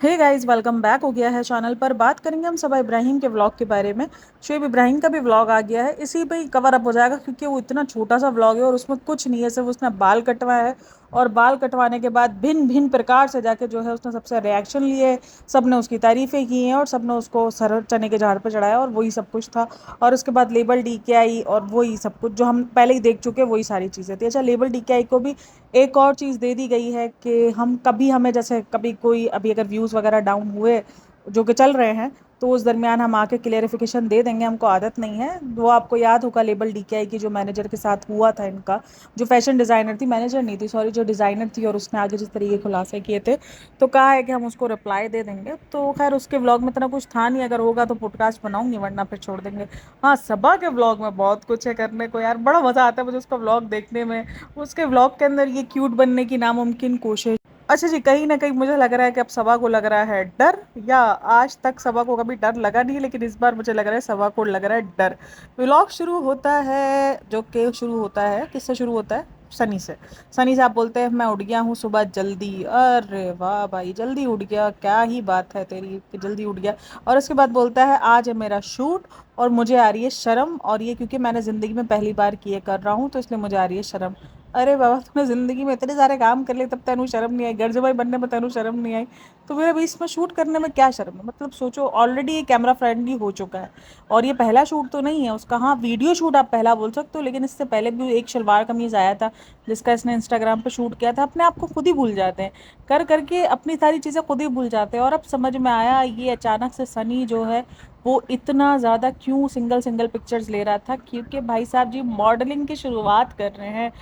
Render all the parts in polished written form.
Hey guys, welcome back हो गया है चैनल पर। बात करेंगे हम सबा इब्राहिम के व्लॉग के बारे में। शुएब इब्राहिम का भी व्लॉग आ गया है, इसी पे ही कवर अप हो जाएगा क्योंकि वो इतना छोटा सा व्लॉग है और उसमें कुछ नहीं है, सिर्फ उसने बाल कटवाया है। और बाल कटवाने के बाद भिन्न भिन्न प्रकार से जाके जो है उसने सबसे रिएक्शन लिए। सबने उसकी तारीफें की हैं और सबने उसको सर चने के झाड़ पर चढ़ाया और वही सब कुछ था। और उसके बाद लेबल डी के आई और वही सब कुछ जो हम पहले ही देख चुके हैं, वही सारी चीज़ें थी। अच्छा, लेबल डी के आई को भी एक और चीज़ दे दी गई है कि हम कभी हमें जैसे कभी कोई अभी अगर व्यूज़ वगैरह डाउन हुए जो कि चल रहे हैं, तो उस दरमियान हम आके क्लियरिफिकेशन दे देंगे। हमको आदत नहीं है। वो आपको याद होगा लेबल डीकेआई की जो मैनेजर के साथ हुआ था इनका, जो फैशन डिज़ाइनर थी, मैनेजर नहीं थी सॉरी, जो डिज़ाइनर थी, और उसने आगे जिस तरीके खुलासे किए थे, तो कहा है कि हम उसको रिप्लाई दे देंगे। तो खैर उसके व्लॉग में इतना कुछ था नहीं, अगर होगा तो पॉडकास्ट बनाऊंगी वरना फिर छोड़ देंगे। हाँ, सबा के व्लॉग में बहुत कुछ है करने को यार, बड़ा मज़ा आता है मुझे उसका व्लॉग देखने में। उसके व्लॉग के अंदर ये क्यूट बनने की नामुमकिन कोशिश। अच्छा जी, कहीं ना कहीं मुझे लग रहा है कि अब सबा को लग रहा है डर, या आज तक सबा को कभी डर लगा नहीं, लेकिन इस बार मुझे लग रहा है सबा को लग रहा है डर। व्लॉग शुरू होता है, जो कि शुरू होता है किससे शुरू होता है? सनी से। सनी साहब बोलते हैं मैं उठ गया हूँ सुबह जल्दी। अरे वाह भाई, जल्दी उठ गया, क्या ही बात है तेरी कि जल्दी उठ गया। और उसके बाद बोलता है आज है मेरा शूट और मुझे आ रही है शर्म, और ये क्योंकि मैंने ज़िंदगी में पहली बार किए कर रहा हूँ तो इसलिए मुझे आ रही है शर्म। अरे बाबा, तूने जिंदगी में इतने सारे काम कर लिए तब तेनू शर्म नहीं आई? घर जमाई बनने में तेनू शर्म नहीं आई? तो फिर अभी इसमें शूट करने में क्या शर्म है? मतलब सोचो, ऑलरेडी ये कैमरा फ्रेंडली हो चुका है और ये पहला शूट तो नहीं है उसका। हाँ, वीडियो शूट आप पहला बोल सकते हो, लेकिन इससे पहले भी एक शलवार कमीज आया था जिसका इसने इंस्टाग्राम पे शूट किया था। अपने आप को खुद ही भूल जाते हैं, कर करके अपनी सारी चीज़ें खुद ही भूल जाते हैं। और अब समझ में आया ये अचानक से सनी जो है वो इतना ज़्यादा क्यों सिंगल सिंगल पिक्चर्स ले रहा था, क्योंकि भाई साहब जी मॉडलिंग की शुरुआत कर रहे हैं।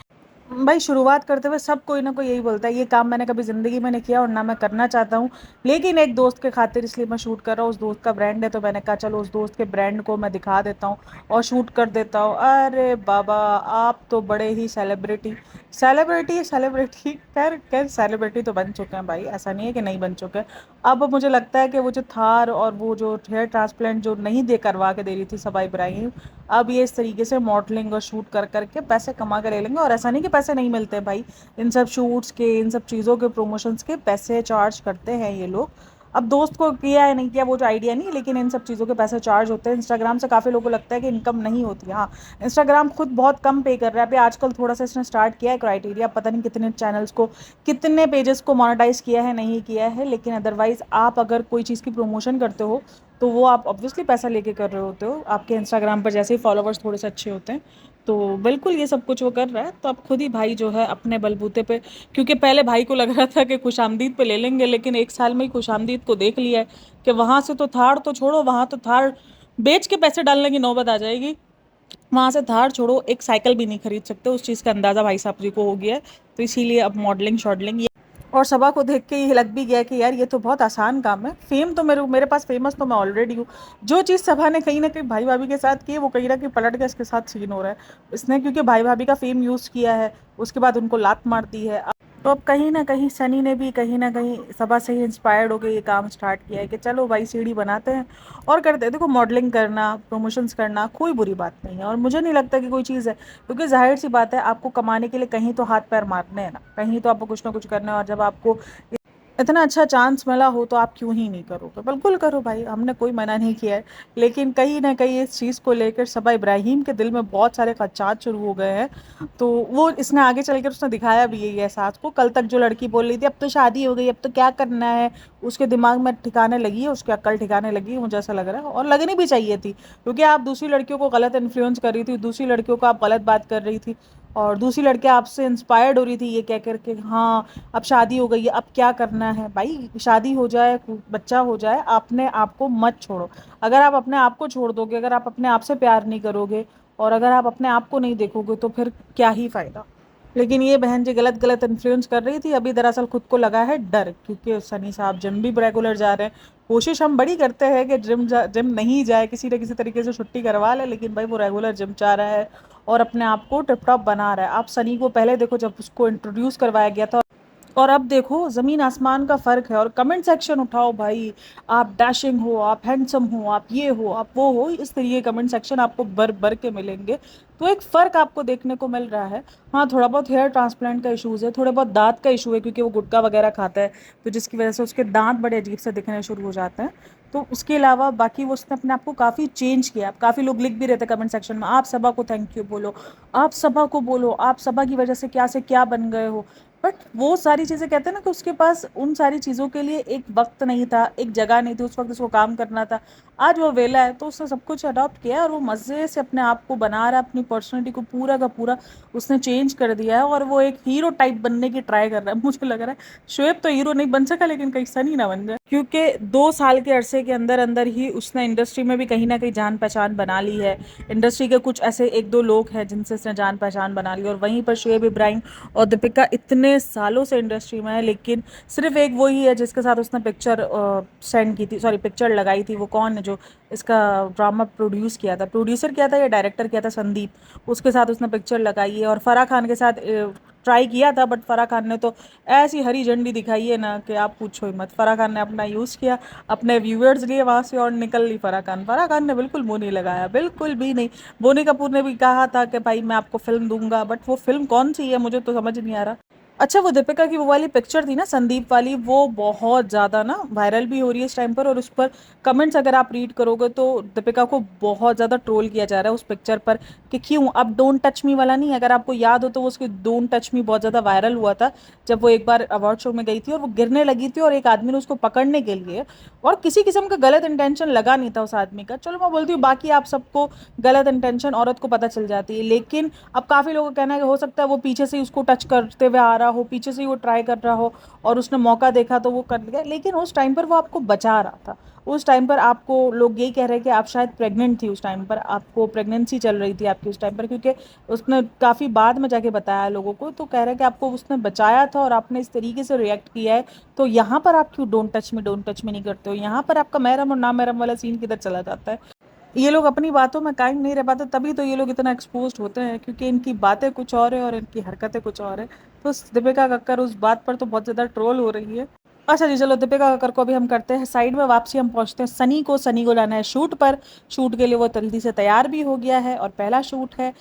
भाई, शुरुआत करते हुए सब कोई ना कोई यही बोलता है ये काम मैंने कभी ज़िंदगी में नहीं किया और ना मैं करना चाहता हूँ, लेकिन एक दोस्त के खातिर इसलिए मैं शूट कर रहा हूँ। उस दोस्त का ब्रांड है तो मैंने कहा चलो उस दोस्त के ब्रांड को मैं दिखा देता हूँ और शूट कर देता हूँ। अरे बाबा, आप तो बड़े ही सेलिब्रिटी सेलिब्रिटी सेलिब्रिटी खैर खैर सेलिब्रिटी तो बन चुके हैं भाई, ऐसा नहीं है कि नहीं बन चुके हैं। अब मुझे लगता है कि वो जो थार और वो जो हेयर ट्रांसप्लांट जो नहीं दे करवा के दे रही थी सबा इब्राहिम, अब ये इस तरीके से मॉडलिंग और शूट कर करके पैसे कमा कर ले लेंगे। और ऐसा नहीं कि पैसे नहीं मिलते भाई, इन सब शूट्स के, इन सब चीज़ों के, प्रमोशंस के पैसे चार्ज करते हैं ये लोग। अब दोस्त को किया है नहीं किया वो जो आइडिया नहीं, लेकिन इन सब चीज़ों के पैसे चार्ज होते हैं। इंस्टाग्राम से काफ़ी लोगों को लगता है कि इनकम नहीं होती है। हाँ, इंस्टाग्राम खुद बहुत कम पे कर रहा है अभी आजकल। थोड़ा सा इसने स्टार्ट किया है क्राइटेरिया, पता नहीं कितने चैनल्स को, कितने पेजेस को मोनेटाइज किया है नहीं किया है, लेकिन अदरवाइज आप अगर कोई चीज़ की प्रमोशन करते हो तो वो आप ऑब्वियसली पैसा लेके कर रहे होते हो। आपके इंस्टाग्राम पर जैसे ही फॉलोवर्स थोड़े से अच्छे होते हैं, तो बिल्कुल ये सब कुछ वो कर रहा है। तो अब खुद ही भाई जो है अपने बलबूते पे, क्योंकि पहले भाई को लग रहा था कि खुशामदीद पे ले लेंगे, लेकिन एक साल में ही खुशामदीद को देख लिया है कि वहां से तो थार तो छोड़ो, वहां तो थार बेच के पैसे डालने की नौबत आ जाएगी। वहां से थार छोड़ो, एक साइकिल भी नहीं खरीद सकते, उस चीज़ का अंदाज़ा भाई साहब जी को हो गया है। तो इसीलिए अब मॉडलिंग शॉडलिंग और सबा को देख के ये लग भी गया कि यार ये तो बहुत आसान काम है। फेम तो मेरे पास फेमस तो मैं ऑलरेडी हूँ। जो चीज़ सबा ने कहीं ना कहीं भाई भाभी के साथ की है वो कहीं ना कहीं पलट के इसके साथ सीन हो रहा है। इसने क्योंकि भाई भाभी का फेम यूज़ किया है, उसके बाद उनको लात मार दी है। तो अब कहीं ना कहीं सनी ने भी कहीं ना कहीं सबा से ही इंस्पायर्ड होकर ये काम स्टार्ट किया है कि चलो भाई सीढ़ी बनाते हैं और करते हैं। देखो, मॉडलिंग करना, प्रमोशंस करना कोई बुरी बात नहीं है और मुझे नहीं लगता कि कोई चीज़ है, क्योंकि जाहिर सी बात है आपको कमाने के लिए कहीं तो हाथ पैर मारने हैं ना, कहीं तो आपको कुछ ना कुछ करना है। और जब आपको इतना अच्छा चांस मिला हो तो आप क्यों ही नहीं करोगे? बिल्कुल करो भाई, हमने कोई मना नहीं किया है। लेकिन कहीं ना कहीं इस चीज़ को लेकर सबा इब्राहिम के दिल में बहुत सारे खदशात शुरू हो गए हैं। तो वो इसने आगे चलकर उसने दिखाया भी यही एहसास को। कल तक जो लड़की बोल रही थी अब तो शादी हो गई अब तो क्या करना है, उसके दिमाग में ठिकाने लगी है, उसकी अक्ल ठिकाने लगी है, मुझे ऐसा लग रहा है। और लगनी भी चाहिए थी, क्योंकि आप दूसरी लड़कियों को गलत इन्फ्लुएंस कर रही थी, दूसरी लड़कियों को आप गलत बात कर रही थी, और दूसरी लड़कियां आपसे इंस्पायर्ड हो रही थी ये कह करके हाँ अब शादी हो गई है अब क्या करना है। भाई, शादी हो जाए, बच्चा हो जाए, अपने आप को मत छोड़ो। अगर आप अपने आप को छोड़ दोगे, अगर आप अपने आप से प्यार नहीं करोगे और अगर आप अपने आप को नहीं देखोगे तो फिर क्या ही फायदा। लेकिन ये बहन जी गलत गलत इन्फ्लुएंस कर रही थी। अभी दरअसल खुद को लगा है डर, क्योंकि सनी साहब जिम भी रेगुलर जा रहे हैं। कोशिश हम बड़ी करते हैं कि जिम नहीं जाए, किसी न किसी तरीके से छुट्टी करवा ले, लेकिन भाई वो रेगुलर जिम जा रहा है और अपने आप को टिप टॉप बना रहा है। आप सनी को पहले देखो, जब उसको इंट्रोड्यूस करवाया गया था और अब देखो जमीन आसमान का फर्क है। और कमेंट सेक्शन उठाओ भाई, आप डैशिंग हो, आप हैंडसम हो, आप ये हो, आप वो हो, इस तरीके कमेंट सेक्शन आपको भर भर के मिलेंगे। तो एक फर्क आपको देखने को मिल रहा है। हाँ, थोड़ा बहुत हेयर ट्रांसप्लांट का इशूज़ है, थोड़े बहुत दांत का इशू है, क्योंकि वो गुटखा वगैरह खाता है, तो जिसकी वजह से उसके दांत बड़े अजीब से दिखने शुरू हो जाते हैं। तो उसके अलावा बाकी वो उसने अपने आप को काफ़ी चेंज किया। काफ़ी लोग लिख भी रहते हैं कमेंट सेक्शन में, आप सबा को थैंक यू बोलो, आप सबा को बोलो, आप सबा की वजह से क्या बन गए हो। बट वो सारी चीज़ें, कहते हैं ना कि उसके पास उन सारी चीज़ों के लिए एक वक्त नहीं था, एक जगह नहीं थी, उस वक्त उसको काम करना था। आज वो वेला है, तो उसने सब कुछ अडॉप्ट किया है और वो मज़े से अपने आप को बना रहा है, अपनी पर्सनैलिटी को पूरा का पूरा उसने चेंज कर दिया है। और वो एक हीरो टाइप बनने की ट्राई कर रहा है। मुझे लग रहा है शोएब तो हीरो नहीं बन सका, लेकिन कहीं सनी ना बन जाए, क्योंकि 2 साल के अरसे के अंदर अंदर ही उसने इंडस्ट्री में भी कहीं ना कहीं जान पहचान बना ली है। इंडस्ट्री के कुछ ऐसे एक दो लोग हैं जिनसे उसने जान पहचान बना ली, और वहीं पर शोएब इब्राहिम और दीपिका इतने सालों से इंडस्ट्री में है, लेकिन सिर्फ एक वो ही है जिसके साथ उसने पिक्चर सेंड की थी, सॉरी पिक्चर लगाई थी। वो कौन है जो इसका ड्रामा प्रोड्यूस किया था, प्रोड्यूसर किया था या डायरेक्टर किया था, संदीप, उसके साथ उसने पिक्चर लगाई है। और फराह खान के साथ ट्राई किया था, बट फराह खान ने तो ऐसी हरी झंडी दिखाई है ना कि आप पूछो ही मत। फराह खान ने अपना यूज़ किया, अपने व्यूअर्स लिए वहाँ से, और निकल ली फराह खान। फराह खान ने बिल्कुल मुंह नहीं लगाया, बिल्कुल भी नहीं। बोनी कपूर ने भी कहा था कि भाई मैं आपको फिल्म दूंगा, बट वो फिल्म कौन सी है मुझे तो समझ नहीं आ रहा। अच्छा, वो दीपिका की वो वाली पिक्चर थी ना संदीप वाली, वो बहुत ज़्यादा ना वायरल भी हो रही है इस टाइम पर, और उस पर कमेंट्स अगर आप रीड करोगे तो दीपिका को बहुत ज़्यादा ट्रोल किया जा रहा है उस पिक्चर पर, कि क्यों अब डोंट टच मी वाला नहीं। अगर आपको याद हो तो वो उसकी डोंट टच मी बहुत ज़्यादा वायरल हुआ था, जब वो एक बार अवार्ड शो में गई थी और वो गिरने लगी थी, और एक आदमी ने उसको पकड़ने के लिए, और किसी किस्म का गलत इंटेंशन लगा नहीं था उस आदमी का। चलो मैं बोलती हूँ बाकी आप सबको गलत इंटेंशन औरत को पता चल जाती है, लेकिन अब काफ़ी लोगों का कहना है कि हो सकता है वो पीछे से ही उसको टच करते हुए आ रहा हो, पीछे से ही वो ट्राई कर रहा हो, और उसने मौका देखा तो वो कर लिया। लेकिन उस टाइम पर वो आपको बचा रहा था। उस टाइम पर आपको लोग यही कह रहे हैं कि आप शायद प्रेग्नेंट थी, उस टाइम पर आपको प्रेगनेंसी चल रही थी आपकी उस टाइम पर, क्योंकि उसने काफ़ी बाद में जाके बताया लोगों को। तो कह रहे हैं कि आपको उसने बचाया था और आपने इस तरीके से रिएक्ट किया है, तो यहाँ पर आप क्यों डोंट टच में नहीं करते हो। यहाँ पर आपका महरम और ना महरम वाला सीन किधर चला जाता है। ये लोग अपनी बातों में कायम नहीं रह पाते, तभी तो ये लोग इतना एक्सपोज्ड होते हैं, क्योंकि इनकी बातें कुछ और है और इनकी हरकतें कुछ और है। तो दीपिका कक्कर उस बात पर तो बहुत ज़्यादा ट्रोल हो रही है। अच्छा जी, चलो दीपिका कक्कर को अभी हम करते हैं साइड में, वापसी हम पहुंचते हैं सनी को जाना है शूट पर। शूट के लिए वो जल्दी से तैयार भी हो गया है और पहला शूट है।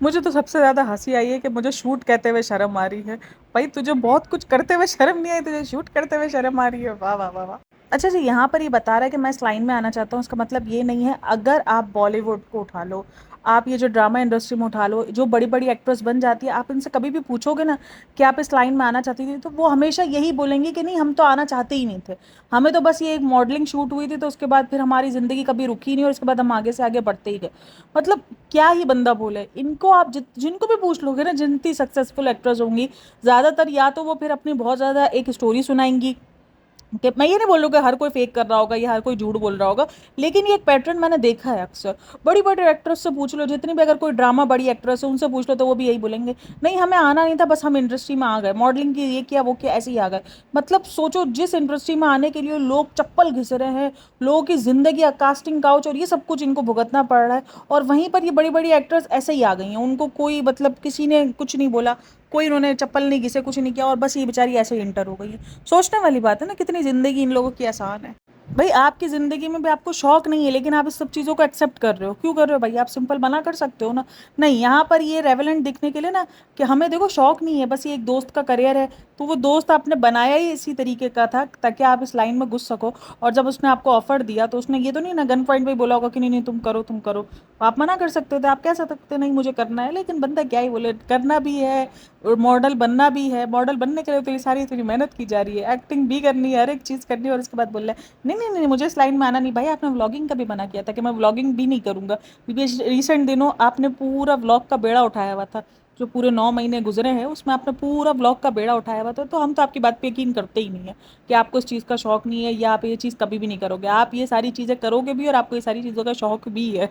मुझे तो सबसे ज़्यादा हंसी आई है कि मुझे शूट कहते हुए शर्म आ रही है। भाई तुझे बहुत कुछ करते हुए शर्म नहीं आई, तुझे शूट करते हुए शर्म आ रही है, वाह वाह वाह वाह। अच्छा जी, यहाँ पर ये बता रहा है कि मैं इस लाइन में आना चाहता हूँ, इसका मतलब ये नहीं है। अगर आप बॉलीवुड को उठा लो, आप ये जो ड्रामा इंडस्ट्री में उठा लो, जो बड़ी बड़ी एक्ट्रेस बन जाती है, आप इनसे कभी भी पूछोगे ना कि आप इस लाइन में आना चाहती थी, तो वो हमेशा यही बोलेंगे कि नहीं, हम तो आना चाहते ही नहीं थे। हमें तो बस ये एक मॉडलिंग शूट हुई थी, तो उसके बाद फिर हमारी ज़िंदगी कभी रुकी नहीं, और इसके बाद हम आगे से आगे बढ़ते ही गए। मतलब क्या ही बंदा बोले। इनको आप जिनको भी पूछ लोगे ना, जितनी सक्सेसफुल एक्ट्रेस होंगी, ज़्यादातर या तो वो फिर अपनी बहुत ज़्यादा एक स्टोरी सुनाएंगी, कि मैं ये नहीं बोल रहा हूँ कि हर कोई फेक कर रहा होगा या हर कोई झूठ बोल रहा होगा, लेकिन ये एक पैटर्न मैंने देखा है अक्सर। बड़ी बड़ी एक्ट्रेस से पूछ लो, जितनी भी अगर कोई ड्रामा बड़ी एक्ट्रेस है उनसे पूछ लो, तो वो भी यही बोलेंगे, नहीं हमें आना नहीं था, बस हम इंडस्ट्री में आ गए, मॉडलिंग की ये किया वो किया, ऐसे ही आ गए। मतलब सोचो, जिस इंडस्ट्री में आने के लिए लोग चप्पल घिस रहे हैं, लोगों की जिंदगी, कास्टिंग काउच और ये सब कुछ इनको भुगतना पड़ रहा है, और वहीं पर ये बड़ी बड़ी एक्ट्रेस ऐसे ही आ गई हैं। उनको कोई मतलब किसी ने कुछ नहीं बोला, कोई उन्होंने चप्पल नहीं घिसे, कुछ नहीं किया, और बस ये बेचारी ऐसे ही इंटर हो गई है। सोचने वाली बात है ना, कितनी ज़िंदगी इन लोगों की आसान है। भाई आपकी ज़िंदगी में भी आपको शौक नहीं है, लेकिन आप इस सब चीज़ों को एक्सेप्ट कर रहे हो, क्यों कर रहे हो भाई। आप सिंपल मना कर सकते हो ना। नहीं, यहाँ पर ये रेवेलेंट दिखने के लिए ना, कि हमें देखो शौक नहीं है, बस ये एक दोस्त का करियर है, तो वो दोस्त आपने बनाया ही इसी तरीके का था ताकि आप इस लाइन में घुस सको। और जब उसने आपको ऑफर दिया, तो उसने ये तो नहीं ना गन पॉइंट पे बोला होगा कि नहीं नहीं तुम करो तुम करो। आप मना कर सकते थे, आप कह सकते नहीं मुझे करना है, लेकिन बंदा क्या ही बोले, करना भी है और मॉडल बनना भी है। मॉडल बनने के लिए तो ये सारी इतनी मेहनत की जा रही है, एक्टिंग भी करनी है, हर एक चीज़ करनी है, और इसके बाद बोल रहा है नहीं नहीं नहीं मुझे इस लाइन में आना नहीं। भाई आपने व्लॉगिंग का भी मना किया था कि मैं व्लॉगिंग भी नहीं करूँगा, क्योंकि रिसेंट दिनों आपने पूरा व्लॉग का बेड़ा उठाया हुआ था। जो पूरे 9 महीने गुजरे हैं उसमें आपने पूरा व्लॉग का बेड़ा उठाया हुआ था। तो हम तो आपकी बात पे यकीन करते ही नहीं है कि आपको इस चीज़ का शौक नहीं है, या आप ये चीज़ कभी भी नहीं करोगे। आप ये सारी चीज़ें करोगे भी, और आपको ये सारी चीज़ों का शौक भी है।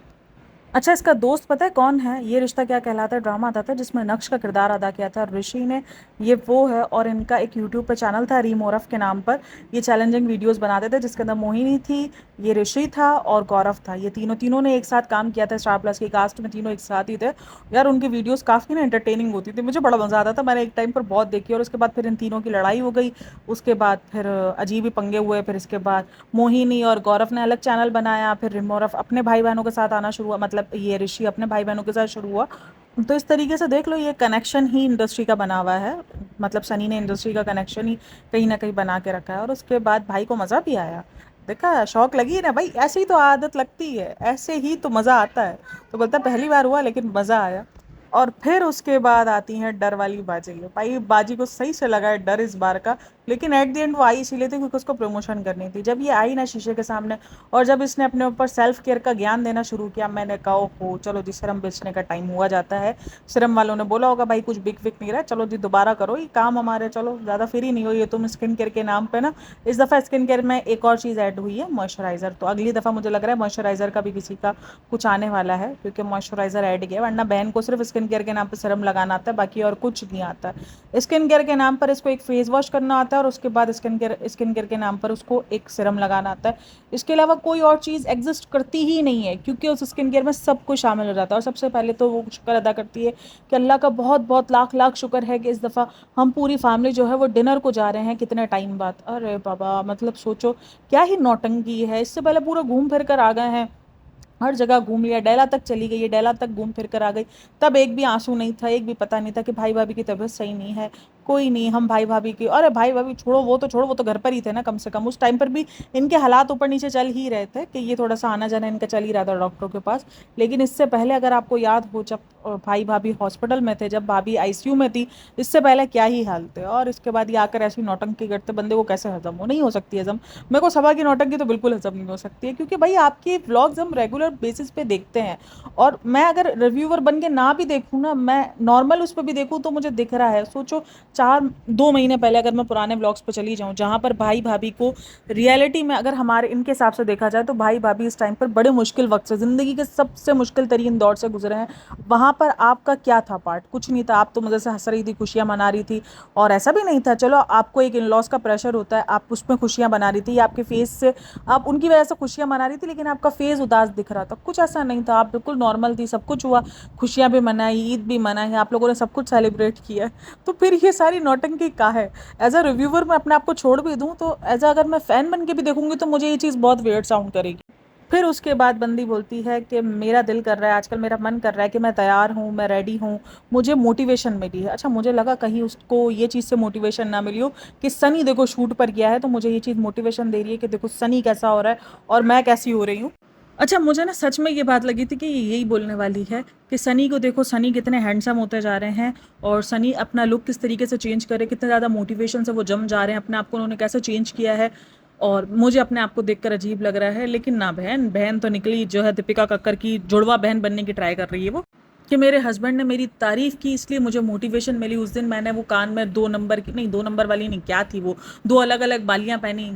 अच्छा, इसका दोस्त पता है कौन है? ये रिश्ता क्या कहलाता है ड्रामा आता था जिसमें नक्श का किरदार अदा किया था ऋषि ने। ये वो है, और इनका एक यूट्यूब पे चैनल था रीमोरफ के नाम पर। ये चैलेंजिंग वीडियोस बनाते थे जिसके अंदर मोहिनी थी, ये ऋषि था और गौरव था। ये तीनों तीनों ने एक साथ काम किया था स्टार प्लस की कास्ट में, तीनों एक साथ ही थे। यार उनकी वीडियोस काफ़ी ना एंटरटेनिंग होती थी, मुझे बड़ा मज़ा आता था। मैंने एक टाइम पर बहुत देखी, और उसके बाद फिर इन तीनों की लड़ाई हो गई। उसके बाद फिर अजीब ही पंगे हुए। फिर इसके बाद मोहिनी और गौरव ने अलग चैनल बनाया, फिर रिमोरफ अपने भाई बहनों के साथ आना शुरू हुआ, मतलब ये ऋषि अपने भाई बहनों के साथ शुरू हुआ। तो इस तरीके से देख लो, ये कनेक्शन ही इंडस्ट्री का बना हुआ है। मतलब सनी ने इंडस्ट्री का कनेक्शन ही कहीं ना कहीं बना के रखा है, और उसके बाद भाई को मज़ा भी आया। देखा, शौक लगी ना भाई, ऐसे ही तो आदत लगती है, ऐसे ही तो मज़ा आता है। तो बोलता पहली बार हुआ लेकिन मज़ा आया। और फिर उसके बाद आती हैं डर वाली बाजी। भाई बाजी को सही से लगा है डर इस बार का, लेकिन एट द एंड वो आई इसीलिए थी क्योंकि उसको प्रमोशन करनी थी। जब ये आई ना शीशे के सामने, और जब इसने अपने ऊपर सेल्फ केयर का ज्ञान देना शुरू किया, मैंने कहा हो चलो जी, सिरम बेचने का टाइम हुआ जाता है। सिरम वालों ने बोला होगा भाई कुछ बिक विक नहीं रहा, चलो जी दोबारा करो ये काम हमारे, चलो ज़्यादा फ्री नहीं हो ये तुम स्किन केयर के नाम पे ना। इस दफ़ा स्किन केयर में एक और चीज़ ऐड हुई है, मॉइस्चराइज़र। तो अगली दफ़ा मुझे लग रहा है मॉइस्चराइज़र का भी किसी का कुछ आने वाला है, क्योंकि मॉइस्चराइज़र ऐड किया। वरना बहन को सिर्फ स्किन केयर के नाम पर सिरम लगाना आता है, बाकी और कुछ नहीं आता। स्किन केयर के नाम पर इसको एक फेस वॉश करना आता है, और उसके बाद स्किन केयर के नाम पर उसको एक सिरम लगाना आता है। इसके अलावा कोई और चीज़ एग्जिस्ट करती ही नहीं है, क्योंकि उस स्किन केयर में सब कुछ शामिल हो जाता है। और सबसे पहले तो वो शुक्र अदा करती है कि अल्लाह का बहुत बहुत लाख लाख शुक्र है कि इस दफ़ा हम पूरी फैमिली जो है वो डिनर को जा रहे हैं कितने टाइम बाद। अरे बाबा, मतलब सोचो क्या ही नौटंकी है। इससे पहले पूरा घूम फिर कर आ गए हैं, हर जगह घूम लिया, डेला तक चली गई है, डेला तक घूम फिर कर आ गई। तब एक भी आंसू नहीं था, एक भी पता नहीं था कि भाई भाभी की तबीयत सही नहीं है। कोई नहीं, हम भाई भाभी की, अरे भाई भाभी छोड़ो, वो तो छोड़ो, वो तो घर पर ही थे ना कम से कम। उस टाइम पर भी इनके हालात ऊपर नीचे चल ही रहे थे कि ये थोड़ा सा आना जाना इनका चल ही रहा था डॉक्टरों के पास। लेकिन इससे पहले अगर आपको याद हो, जब भाई भाभी हॉस्पिटल में थे, जब भाभी आईसीयू में थी, इससे पहले क्या ही हाल थे। और इसके बाद ये आकर ऐसी नौटंकी करते, बंदे को कैसे हजम हो, नहीं हो सकती हजम। मेरे को सभा की नौटंकी तो बिल्कुल हजम नहीं हो सकती है, क्योंकि भाई आपके व्लॉग्स हम रेगुलर बेसिस पे देखते हैं, और मैं अगर रिव्यूअर बन के ना भी देखूँ ना, मैं नॉर्मल उस पर भी देखूँ तो मुझे दिख रहा है। सोचो 2 महीने पहले अगर मैं पुराने व्लॉग्स पे चली जाऊँ, जहाँ पर भाई भाभी को रियलिटी में अगर हमारे इनके हिसाब से देखा जाए तो भाई भाभी इस टाइम पर बड़े मुश्किल वक्त से, ज़िंदगी के सबसे मुश्किल तरीन दौर से गुजरे हैं। वहाँ पर आपका क्या था पार्ट? कुछ नहीं था। आप तो मज़े से हंस रही थी, खुशियाँ मना रही थी, और ऐसा भी नहीं था, चलो आपको एक इन लॉस का प्रेशर होता है, आप उसमें खुशियाँ बना रही थी, आपके फेस से आप उनकी वजह से खुशियाँ मना रही थी, लेकिन आपका फेस उदास दिख रहा था। कुछ ऐसा नहीं था, आप बिल्कुल नॉर्मल थी, सब कुछ हुआ, खुशियाँ भी मनाई, ईद भी मनाई, आप लोगों ने सब कुछ सेलिब्रेट किया है। तो फिर ये सारी नौटंकी का है? एज अ रिव्यूअर मैं अपने आप को छोड़ भी दूँ, तो एज अ अगर मैं फ़ैन बन के भी देखूंगी तो मुझे ये चीज़ बहुत वियर्ड साउंड करेगी। फिर उसके बाद बंदी बोलती है कि मेरा दिल कर रहा है, आजकल मेरा मन कर रहा है कि मैं तैयार हूँ, मैं रेडी हूँ, मुझे मोटिवेशन मिली है। अच्छा, मुझे लगा कहीं उसको ये चीज़ से मोटिवेशन ना मिली हो कि सनी देखो शूट पर गया है, तो मुझे ये चीज़ मोटिवेशन दे रही है कि देखो सनी कैसा हो रहा है और मैं कैसी हो रही हूँ। अच्छा, मुझे ना सच में ये बात लगी थी कि ये यही बोलने वाली है कि सनी को देखो, सनी कितने हैंडसम होते जा रहे हैं, और सनी अपना लुक किस तरीके से चेंज करे, कितने ज़्यादा मोटिवेशन से वो जम जा रहे हैं, अपने आप को उन्होंने कैसे चेंज किया है। और मुझे अपने आप को देखकर अजीब लग रहा है। लेकिन ना, बहन बहन तो निकली जो है दीपिका कक्कर की जुड़वा बहन बनने की ट्राई कर रही है वो, कि मेरे हस्बैंड ने मेरी तारीफ़ की इसलिए मुझे मोटिवेशन मिली। उस दिन मैंने वो कान में 2 नंबर की नहीं, 2 नंबर वाली नहीं, क्या थी वो, 2 अलग अलग बालियाँ पहनी,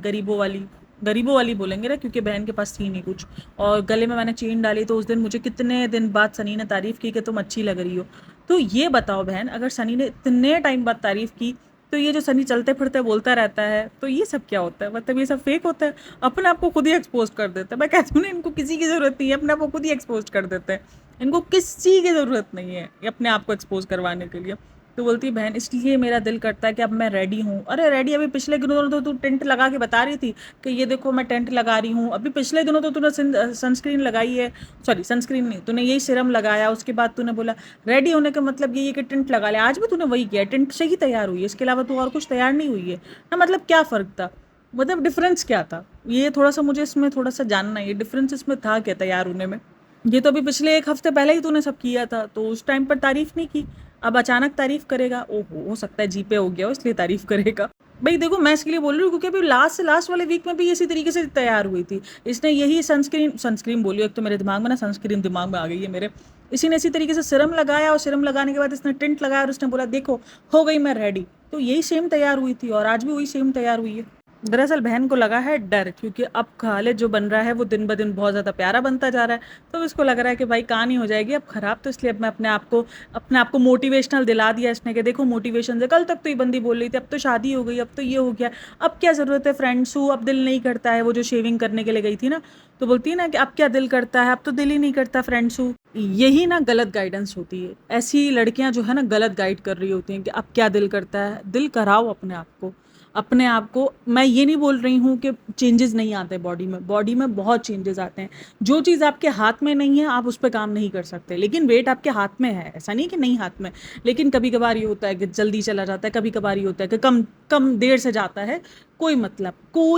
गरीबों वाली बोलेंगे ना, क्योंकि बहन के पास थी नहीं कुछ, और गले में मैंने चेन डाली। तो उस दिन मुझे कितने दिन बाद सनी ने तारीफ़ की कि तुम अच्छी लग रही हो। तो ये बताओ बहन, अगर सनी ने इतने टाइम बाद तारीफ़ की, तो ये जो सनी चलते फिरते बोलता रहता है, तो ये सब क्या होता है? मतलब ये सब फेक होता है, अपने आप को खुद ही एक्सपोज कर देता है। मैं कहती हूँ ना, इनको किसी की ज़रूरत नहीं है, अपने आप को खुद ही एक्सपोज कर देते हैं। इनको किसी की ज़रूरत नहीं है ये अपने आप को एक्सपोज करवाने के लिए। तो बोलती है बहन इसलिए मेरा दिल करता है कि अब मैं रेडी हूँ। अरे रेडी, अभी पिछले दिनों तो तू टेंट लगा के बता रही थी कि ये देखो मैं टेंट लगा रही हूँ। अभी पिछले दिनों तो तूने सनस्क्रीन लगाई है, सॉरी सनस्क्रीन नहीं, तूने यही सिरम लगाया, उसके बाद तूने बोला रेडी होने का मतलब ये कि टेंट लगा लिया। आज भी तूने वही किया, टेंट से ही तैयार हुई है, इसके अलावा तू और कुछ तैयार नहीं हुई है ना। मतलब क्या फ़र्क था, मतलब डिफरेंस क्या था? ये थोड़ा सा मुझे इसमें थोड़ा सा जानना है, ये डिफरेंस इसमें था क्या तैयार होने में? ये तो अभी पिछले एक हफ्ते पहले ही तूने सब किया था, तो उस टाइम पर तारीफ नहीं की, अब अचानक तारीफ करेगा? ओहो, हो सकता है जीपे हो गया हो इसलिए तारीफ करेगा। भाई देखो, मैं इसके लिए बोल रही हूँ क्योंकि अभी लास्ट से लास्ट वाले वीक में भी इसी तरीके से तैयार हुई थी। इसने यही सनस्क्रीन सनस्क्रीन बोलियो, एक तो मेरे दिमाग में ना सनस्क्रीन दिमाग में आ गई है मेरे। इसी ने इसी तरीके से सिरम लगाया, और सिरम लगाने के बाद इसने टेंट लगाया, और उसने बोला देखो हो गई मैं रेडी। तो यही सेम तैयार हुई थी, और आज भी वही सेम तैयार हुई है। दरअसल बहन को लगा है डर, क्योंकि अब खालिद जो बन रहा है वो दिन ब दिन बहुत ज़्यादा प्यारा बनता जा रहा है। तो इसको लग रहा है कि भाई कहानी हो जाएगी अब ख़राब, तो इसलिए अब मैं अपने आप को मोटिवेशनल दिला दिया इसने कि देखो मोटिवेशन से, कल तक तो ये बंदी बोल रही थी अब तो शादी हो गई, अब तो ये हो गया, अब क्या ज़रूरत है फ्रेंड्स हूँ, अब दिल नहीं करता है। वो जो शेविंग करने के लिए गई थी ना, तो बोलती है ना कि अब क्या दिल करता है, अब तो दिल ही नहीं करता फ्रेंड्स हूँ। यही ना गलत गाइडेंस होती है, ऐसी लड़कियां जो है ना गलत गाइड कर रही होती हैं कि अब क्या दिल करता है। दिल कराओ अपने आप को, अपने आप को। मैं ये नहीं बोल रही हूँ कि चेंजेस नहीं आते बॉडी में बहुत चेंजेस आते हैं। जो चीज़ आपके हाथ में नहीं है आप उस पर काम नहीं कर सकते, लेकिन वेट आपके हाथ में है, ऐसा नहीं कि नहीं हाथ में। लेकिन कभी कभार ये होता है कि जल्दी चला जाता है, कभी कभार ये होता है कि कम कम देर से जाता है। कोई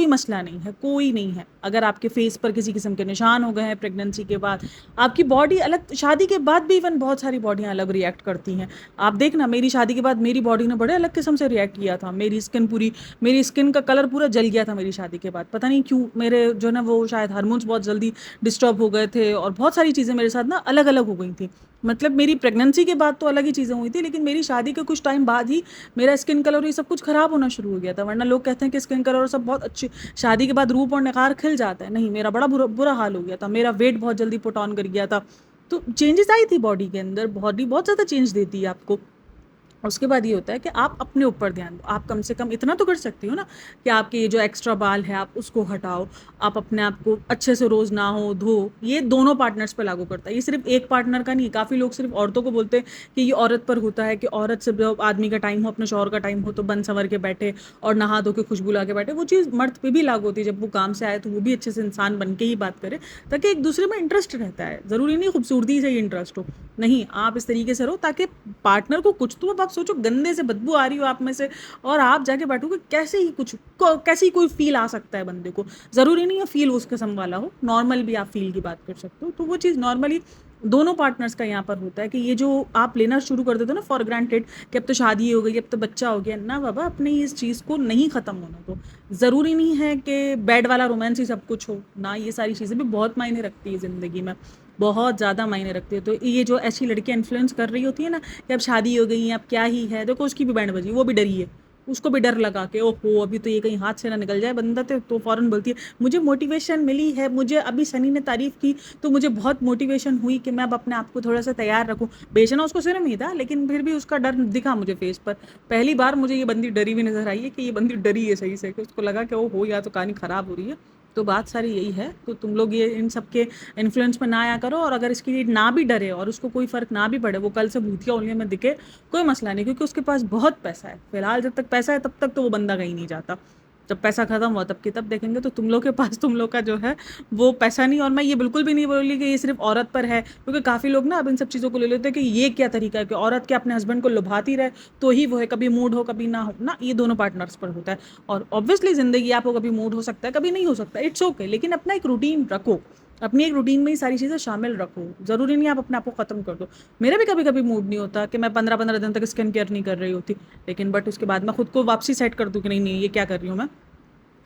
मसला नहीं है, कोई नहीं है। अगर आपके फेस पर किसी किस्म के निशान हो गए हैं प्रेगनेंसी के बाद, आपकी बॉडी अलग, शादी के बाद भी इवन बहुत सारी बॉडियां अलग रिएक्ट करती हैं। आप देखना, मेरी शादी के बाद मेरी बॉडी ने बड़े अलग किस्म से रिएक्ट किया था। मेरी स्किन का कलर पूरा जल गया था मेरी शादी के बाद, पता नहीं क्यों। मेरे जो ना वो शायद हार्मोन्स बहुत जल्दी डिस्टर्ब हो गए थे, और बहुत सारी चीज़ें मेरे साथ ना अलग अलग हो गई थी। मतलब मेरी प्रेगनेंसी के बाद तो अलग ही चीज़ें हुई थी, लेकिन मेरी शादी के कुछ टाइम बाद ही मेरा स्किन कलर और ये सब कुछ खराब होना शुरू हो गया था। वरना लोग कहते हैं कि स्किन कलर और सब बहुत अच्छी, शादी के बाद रूप और निखार खिल जाता है, नहीं, मेरा बड़ा बुरा बुरा हाल हो गया था। मेरा वेट बहुत जल्दी पुट ऑन कर गया था। तो चेंजेस आई थी बॉडी के अंदर, बॉडी बहुत ज़्यादा चेंज देती है आपको। उसके बाद ये होता है कि आप अपने ऊपर ध्यान दो। आप कम से कम इतना तो कर सकती हो ना कि आपके ये जो एक्स्ट्रा बाल है आप उसको हटाओ। आप अपने आप को अच्छे से रोज़ नहाओ धो। ये दोनों पार्टनर्स पे लागू करता है, ये सिर्फ एक पार्टनर का नहीं। काफ़ी लोग सिर्फ औरतों को बोलते हैं कि ये औरत पर होता है, कि औरत से जब आदमी का टाइम हो, अपने शौहर का टाइम हो, तो बन संवर के बैठे और नहा धो के खुशबू ला के बैठे। वो चीज़ मर्द पे भी लागू होती है, जब वो काम से आए तो वो भी अच्छे से इंसान बन के ही बात करे, ताकि एक दूसरे में इंटरेस्ट रहता है। ज़रूरी नहीं खूबसूरती से ही इंटरेस्ट हो, नहीं, आप इस तरीके से रहो ताकि पार्टनर को कुछ तो, अब आप सोचो गंदे से बदबू आ रही हो आप में से, और आप जाके बैठोगे, कैसे ही कोई फील आ सकता है बंदे को। ज़रूरी नहीं है फील उस किस्म वाला हो, नॉर्मल भी आप फील की बात कर सकते हो। तो वो चीज़ नॉर्मली दोनों पार्टनर्स का यहाँ पर होता है कि ये जो आप लेना शुरू कर देते हो ना फॉर ग्रांटेड कि अब तो शादी हो गई, अब तो बच्चा हो गया ना, बाबा अपने इस चीज़ को नहीं ख़त्म होना दो। ज़रूरी नहीं है कि बेड वाला रोमांस ही सब कुछ हो ना, ये सारी चीज़ें भी बहुत मायने रखती है ज़िंदगी में, बहुत ज़्यादा मायने रखती है। तो ये जो ऐसी लड़कियां इन्फ्लुएंस कर रही होती है ना कि अब शादी हो गई है, अब क्या ही है, देखो उसकी भी बैंड बजी, वो भी डरी है, उसको भी डर लगा के ओहो अभी तो ये कहीं हाथ से ना निकल जाए बंदा। तो फ़ौरन बोलती है मुझे मोटिवेशन मिली है, मुझे अभी सनी ने तारीफ़ की तो मुझे बहुत मोटिवेशन हुई कि मैं अब अपने आप को थोड़ा सा तैयार रखूँ। बेचना उसको सिर्फ नहीं था, लेकिन फिर भी उसका डर दिखा मुझे फेस पर। पहली बार मुझे ये बंदी डरी हुई नजर आई है, कि ये बंदी डरी है सही से, कि उसको लगा कि ओहो या तो कहानी ख़राब हो रही है। तो बात सारी यही है। तो तुम लोग ये इन सब के इन्फ्लुएंस में ना आया करो, और अगर इसके लिए ना भी डरे और उसको कोई फ़र्क ना भी पड़े, वो कल से भूतिया उंगलियों में दिखे, कोई मसला नहीं, क्योंकि उसके पास बहुत पैसा है। फिलहाल जब तक पैसा है तब तक तो वो बंदा कहीं नहीं जाता। जब पैसा खत्म हुआ तब की तब देखेंगे। तो तुम लोग के पास तुम लोग का जो है वो पैसा नहीं। और मैं ये बिल्कुल भी नहीं बोली कि ये सिर्फ औरत पर है, क्योंकि काफ़ी लोग ना अब इन सब चीज़ों को ले लेते हैं कि ये क्या तरीका है कि औरत के अपने हस्बैंड को लुभाती रहे तो ही वो है, कभी मूड हो कभी ना हो ना, ये दोनों पार्टनर्स पर होता है। और ऑब्वियसली ज़िंदगी आपको कभी मूड हो सकता है कभी नहीं हो सकता, इट्स ओके, लेकिन अपना एक रूटीन रखो, अपनी एक रूटीन में ही सारी चीज़ें शामिल रखो। ज़रूरी नहीं आप अपने आप को ख़त्म कर दो। मेरा भी कभी कभी मूड नहीं होता कि मैं 15-15 दिन तक स्किन केयर नहीं कर रही होती, लेकिन बट उसके बाद मैं खुद को वापसी सेट कर दूँ कि नहीं नहीं ये क्या कर रही हूँ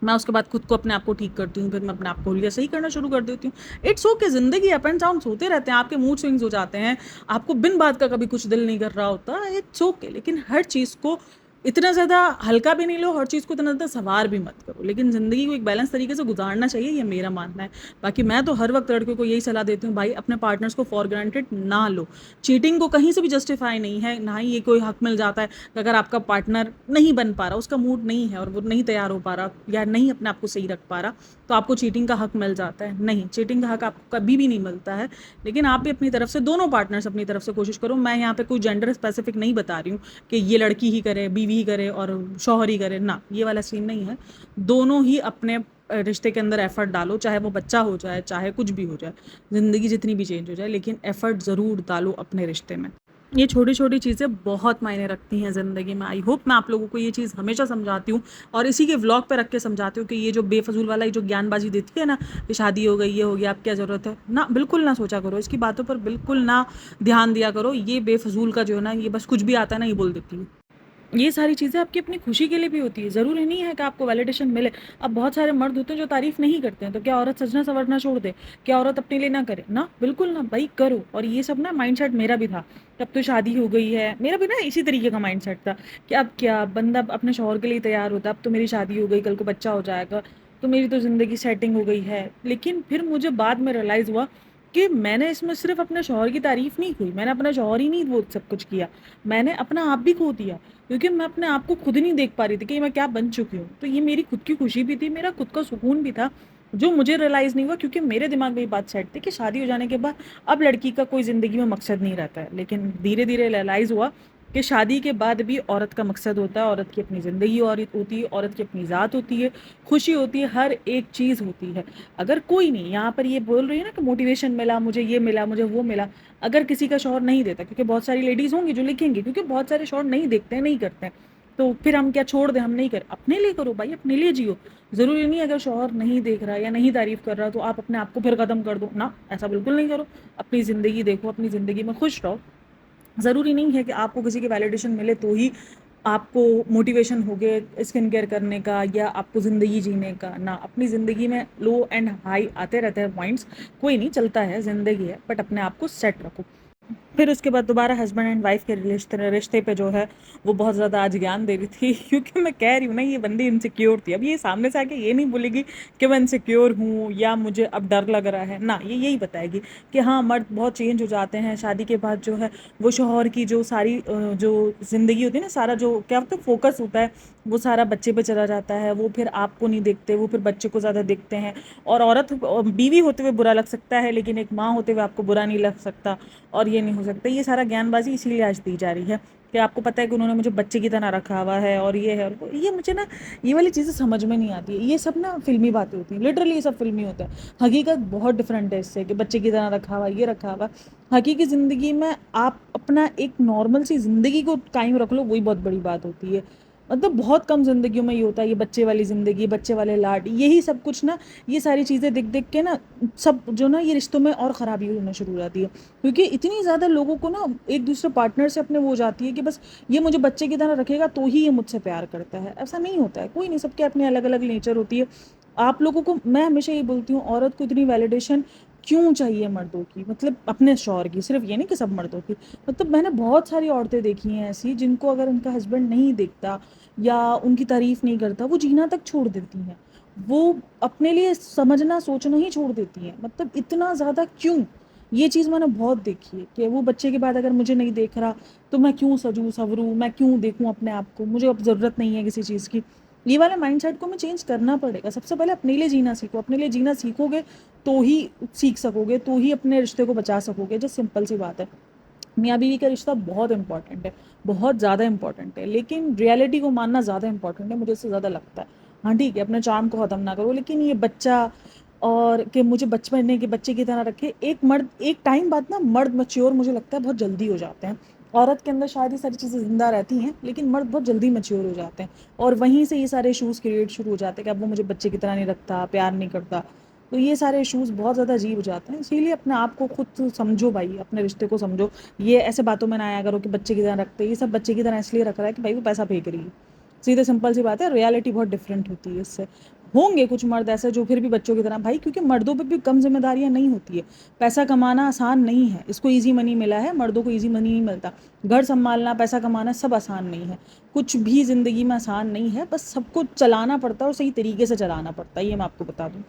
मैं उसके बाद खुद को अपने आप को ठीक करती हूँ, फिर मैं अपने आप को लिया सही करना शुरू कर देती हूँ। इट्स ओके, ज़िंदगी अप एंड डाउन होते रहते हैं, आपके मूड स्विंग्स हो जाते हैं, आपको बिन बात का कभी कुछ दिल नहीं कर रहा होता, इट्स ओके। लेकिन हर चीज़ को इतना ज़्यादा हल्का भी नहीं लो, हर चीज़ को इतना ज़्यादा सवार भी मत करो, लेकिन ज़िंदगी को एक बैलेंस तरीके से गुजारना चाहिए, ये मेरा मानना है। बाकी मैं तो हर वक्त लड़कियों को यही सलाह देती हूँ, भाई अपने पार्टनर्स को फॉर ग्रांटेड ना लो। चीटिंग को कहीं से भी जस्टिफाई नहीं है, ना ही ये कोई हक मिल जाता है कि अगर आपका पार्टनर नहीं बन पा रहा, उसका मूड नहीं है और वो नहीं तैयार हो पा रहा या नहीं अपने आप को सही रख पा रहा, तो आपको चीटिंग का हक मिल जाता है। नहीं, चीटिंग का हक आपको कभी भी नहीं मिलता है। लेकिन आप भी अपनी तरफ से, दोनों पार्टनर्स अपनी तरफ से कोशिश करो। मैं यहाँ पे कोई जेंडर स्पेसिफिक नहीं बता रही हूँ कि ये लड़की ही करे, बीवी ही करे और शौहर ही करे, ना, ये वाला सीन नहीं है। दोनों ही अपने रिश्ते के अंदर एफर्ट डालो, चाहे वो बच्चा हो जाए, चाहे कुछ भी हो जाए, ज़िंदगी जितनी भी चेंज हो जाए, लेकिन एफर्ट ज़रूर डालो अपने रिश्ते में। ये छोटी छोटी चीज़ें बहुत मायने रखती हैं ज़िंदगी में। आई होप मैं आप लोगों को ये चीज़ हमेशा समझाती हूँ, और इसी के व्लॉग पे रख के समझाती हूँ कि ये जो बेफजूल वाला ये जो ज्ञानबाजी देती है ना कि शादी हो गई, ये हो गया, अब क्या ज़रूरत है ना, बिल्कुल ना सोचा करो, इसकी बातों पर बिल्कुल ना ध्यान दिया करो। ये बेफजूल का जो है ना, ये बस कुछ भी आता है ना ये बोल देती है। ये सारी चीज़ें आपकी अपनी खुशी के लिए भी होती है, ज़रूरी नहीं है कि आपको वैलिडेशन मिले। अब बहुत सारे मर्द होते हैं जो तारीफ़ नहीं करते हैं, तो क्या औरत सजना संवरना छोड़ दे? क्या औरत अपने लिए ना करे? ना, बिल्कुल ना, भाई करो। और ये सब ना माइंडसेट मेरा भी था, अब तो शादी हो गई है, मेरा भी ना इसी तरीके का माइंडसेट था कि अब क्या बंदा अपने शौहर के लिए तैयार होता है, अब तो मेरी शादी हो गई, कल को बच्चा हो जाएगा, तो मेरी तो ज़िंदगी सेटिंग हो गई है। लेकिन फिर मुझे बाद में रियलाइज़ हुआ कि मैंने इसमें सिर्फ़ अपने शौहर की तारीफ़ नहीं की, मैंने अपना शौहर ही नहीं वो सब कुछ किया, मैंने अपना आप भी खो दिया। क्योंकि मैं अपने आप को खुद नहीं देख पा रही थी कि मैं क्या बन चुकी हूँ। तो ये मेरी खुद की खुशी भी थी, मेरा खुद का सुकून भी था, जो मुझे रियलाइज़ नहीं हुआ क्योंकि मेरे दिमाग में ये बात सेट थी कि शादी हो जाने के बाद अब लड़की का कोई ज़िंदगी में मकसद नहीं रहता है। लेकिन धीरे-धीरे रियलाइज़ हुआ कि शादी के बाद भी औरत का मकसद होता है, औरत की अपनी ज़िंदगी और होती है, औरत की अपनी ज़ात होती है, खुशी होती है, हर एक चीज़ होती है। अगर कोई नहीं यहाँ पर ये बोल रही है ना कि मोटिवेशन मिला, मुझे ये मिला, मुझे वो मिला, अगर किसी का शौहर नहीं देता, क्योंकि बहुत सारी लेडीज़ होंगी जो लिखेंगी, क्योंकि बहुत सारे शौहर नहीं देखते हैं, नहीं करते हैं, तो फिर हम क्या छोड़ दें, हम नहीं करें? अपने लिए करो भाई, अपने लिए जियो। ज़रूरी नहीं है अगर शौहर नहीं देख रहा या नहीं तारीफ़ कर रहा तो आप अपने आप को फिर ख़त्म कर दो, ना, ऐसा बिल्कुल नहीं करो। अपनी ज़िंदगी देखो, अपनी ज़िंदगी में खुश रहो। ज़रूरी नहीं है कि आपको किसी की वैलिडेशन मिले तो ही आपको मोटिवेशन हो गए स्किन केयर करने का या आपको ज़िंदगी जीने का। ना, अपनी ज़िंदगी में लो एंड हाई आते रहते हैं पॉइंट्स, कोई नहीं, चलता है, ज़िंदगी है, बट अपने आप को सेट रखो। फिर उसके बाद दोबारा हस्बैंड एंड वाइफ के रिश्ते पे जो है वो बहुत ज़्यादा आज ज्ञान दे रही थी क्योंकि मैं कह रही हूँ ना ये बंदी इनसिक्योर थी। अब ये सामने से आके ये नहीं बोलेगी कि मैं इनसिक्योर हूँ या मुझे अब डर लग रहा है, ना, ये यही बताएगी कि हाँ मर्द बहुत चेंज हो जाते हैं शादी के बाद। जो है वो शौहर की जो सारी जो ज़िंदगी होती है ना, सारा जो क्या होता है फोकस होता है वो सारा बच्चे पे चला जाता है, वो फिर आपको नहीं देखते, वो फिर बच्चे को ज़्यादा देखते हैं। और औरत बीवी होते हुए बुरा लग सकता है लेकिन एक माँ होते हुए आपको बुरा नहीं लग सकता, और ये नहीं हो सकता। ये सारा ज्ञानबाजी इसीलिए आज दी जा रही है कि आपको पता है कि उन्होंने मुझे बच्चे की तरह रखा हुआ है और ये है और ये मुझे ना ये वाली चीज़ें समझ में नहीं आती है। ये सब ना फिल्मी बातें होती हैं, लिटरली ये सब फिल्मी होता है। हकीकत बहुत डिफरेंट है इससे कि बच्चे की तरह रखा हुआ, ये रखा हुआ। हकीकी ज़िंदगी में आप अपना एक नॉर्मल सी ज़िंदगी को कायम रख लो, वही बहुत बड़ी बात होती है। मतलब बहुत कम ज़िंदगियों में ये होता है, ये बच्चे वाली ज़िंदगी, बच्चे वाले लाड, यही सब कुछ ना, ये सारी चीज़ें देख देख के ना सब जो ना ये रिश्तों में और ख़राबी होना शुरू हो जाती है। क्योंकि इतनी ज़्यादा लोगों को ना एक दूसरे पार्टनर से अपने वो हो जाती है कि बस ये मुझे बच्चे की तरह रखेगा तो ही ये मुझसे प्यार करता है। ऐसा नहीं होता है, कोई नहीं, सबके अपनी अलग अलग नेचर होती है। आप लोगों को मैं हमेशा ये बोलती हूँ, औरत को इतनी वैलिडेशन क्यों चाहिए मर्दों की, मतलब अपने शौहर की, सिर्फ ये नहीं कि सब मर्दों की। मतलब मैंने बहुत सारी औरतें देखी हैं ऐसी जिनको अगर उनका हस्बैंड नहीं देखता या उनकी तारीफ नहीं करता, वो जीना तक छोड़ देती हैं, वो अपने लिए समझना सोचना ही छोड़ देती हैं। मतलब इतना ज़्यादा क्यों? ये चीज़ मैंने बहुत देखी है कि वो बच्चे के बाद अगर मुझे नहीं देख रहा तो मैं क्यों सजूं सवरूं, मैं क्यों देखूं अपने आप को, मुझे अब ज़रूरत नहीं है किसी चीज़ की। ये वाला माइंडसेट को मैं चेंज करना पड़ेगा। सबसे पहले अपने लिए जीना सीखो, अपने लिए जीना सीखोगे तो ही सीख सकोगे, तो ही अपने रिश्ते को बचा सकोगे। जो सिंपल सी बात है, मियाँ बीवी का रिश्ता बहुत इंपॉर्टेंट है, बहुत ज़्यादा इंपॉर्टेंट है, लेकिन रियलिटी को मानना ज़्यादा इंपॉर्टेंट है, मुझे इससे ज़्यादा लगता है। हाँ ठीक है, अपने चार्म को ख़त्म ना करो, लेकिन ये बच्चा और कि मुझे बचपन के बच्चे की तरह रखे, एक मर्द एक टाइम बाद ना मर्द मैच्योर मुझे लगता है बहुत जल्दी हो जाते हैं। औरत के अंदर शायद ये सारी चीज़ें ज़िंदा रहती हैं लेकिन मर्द बहुत जल्दी मैच्योर हो जाते हैं, और वहीं से ये सारे इशूज़ क्रिएट शुरू हो जाते हैं कि अब वो मुझे बच्चे की तरह नहीं रखता, प्यार नहीं करता। तो ये सारे इश्यूज़ बहुत ज़्यादा अजीब हो जाते हैं। इसीलिए अपने आप को खुद समझो भाई, अपने रिश्ते को समझो। ये ऐसे बातों में ना आया करो कि बच्चे की तरह रखते हैं, ये सब बच्चे की तरह इसलिए रख रहा है कि भाई वो पैसा फेंक रही है। सीधे सिंपल सी बात है, रियलिटी बहुत डिफरेंट होती है इससे। होंगे कुछ मर्द ऐसे जो फिर भी बच्चों की तरह, भाई क्योंकि मर्दों पे भी कम जिम्मेदारियां नहीं होती है। पैसा कमाना आसान नहीं है, इसको ईजी मनी मिला है, मर्दों को ईजी मनी नहीं मिलता। घर संभालना, पैसा कमाना सब आसान नहीं है, कुछ भी ज़िंदगी में आसान नहीं है, बस सबको चलाना पड़ता है और सही तरीके से चलाना पड़ता है, ये मैं आपको बता दूँ।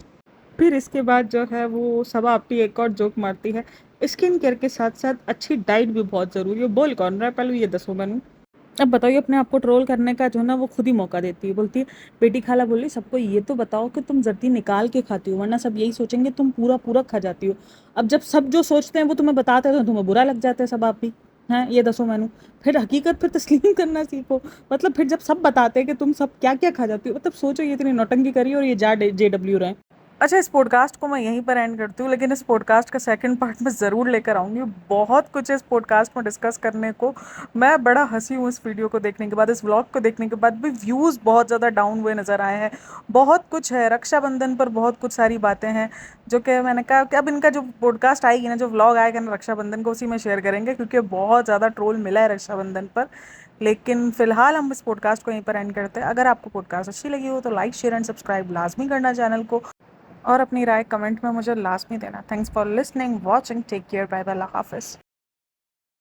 फिर इसके बाद जो है वो सबा अपनी एक और जोक मारती है, स्किन केयर के साथ साथ अच्छी डाइट भी बहुत ज़रूरी है। बोल कौन रहा है पहले ये दसो मैनू। अब बताइए, अपने आप को ट्रोल करने का जो ना वो खुद ही मौका देती है। बोलती है, बेटी खाला बोली सबको ये तो बताओ कि तुम जर्दी निकाल के खाती हो, वरना सब यही सोचेंगे तुम पूरा पूरा खा जाती हो। अब जब सब जो सोचते हैं वो तुम्हें बताते हैं तो तुम्हें बुरा लग जाता है सब आप भी। हैं, ये दसो मैनू। फिर हकीकत फिर तस्लीम करना सीखो। मतलब फिर जब सब बताते हैं कि तुम सब क्या क्या खा जाती हो, मतलब सोचो ये इतनी नौटंकी करी और ये जा JW रहे। अच्छा, इस पॉडकास्ट को मैं यहीं पर एंड करती हूँ, लेकिन इस पॉडकास्ट का सेकंड पार्ट मैं ज़रूर लेकर आऊँगी। बहुत कुछ है इस पॉडकास्ट में डिस्कस करने को। मैं बड़ा हंसी हूँ इस वीडियो को देखने के बाद, इस व्लॉग को देखने के बाद भी। व्यूज़ बहुत ज़्यादा डाउन हुए नज़र आए हैं, बहुत कुछ है रक्षाबंधन पर, बहुत कुछ सारी बातें हैं जो कि मैंने कहा कि अब इनका जो पॉडकास्ट आएगी ना, जो व्लॉग आएगा ना रक्षाबंधन को, उसी में शेयर करेंगे, क्योंकि बहुत ज़्यादा ट्रोल मिला है रक्षाबंधन पर। लेकिन फ़िलहाल हम इस पॉडकास्ट को यहीं पर एंड करते हैं। अगर आपको पॉडकास्ट अच्छी लगी हो तो लाइक शेयर एंड सब्सक्राइब लाजमी करना चैनल को, और अपनी राय कमेंट में मुझे लाजमी देना। Thanks for listening, watching, take care, bye bye, अल्लाह हाफ़िज़।